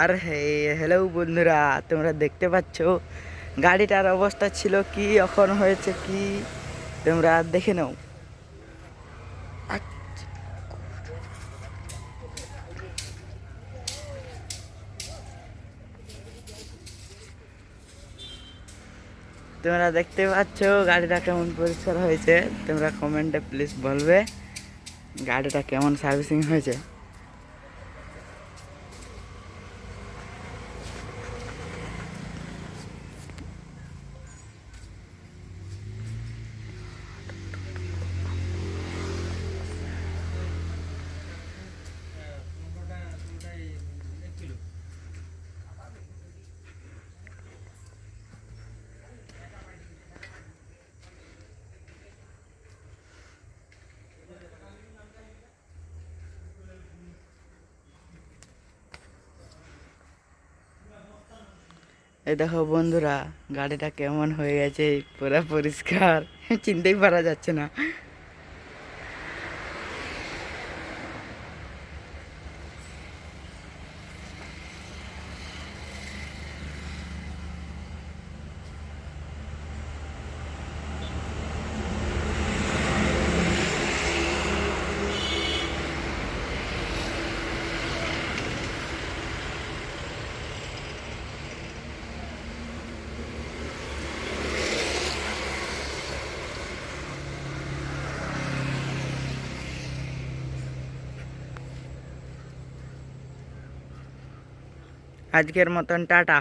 আর hello বন্ধুরা, তোমরা দেখতে পাচ্ছ গাড়িটার অবস্থা ছিল কি, এখন হয়েছে কি তোমরা দেখে নাও। তোমরা দেখতে পাচ্ছ গাড়িটা কেমন পরিষ্কার হয়েছে। তোমরা কমেন্টে প্লিজ বলবে গাড়িটা কেমন সার্ভিসিং হয়েছে। এই দেখো বন্ধুরা, গাড়িটা কেমন হয়ে গেছে, পুরো পরিষ্কার, চিনতেই পারা যাচ্ছে না। আজকের মতন টাটা।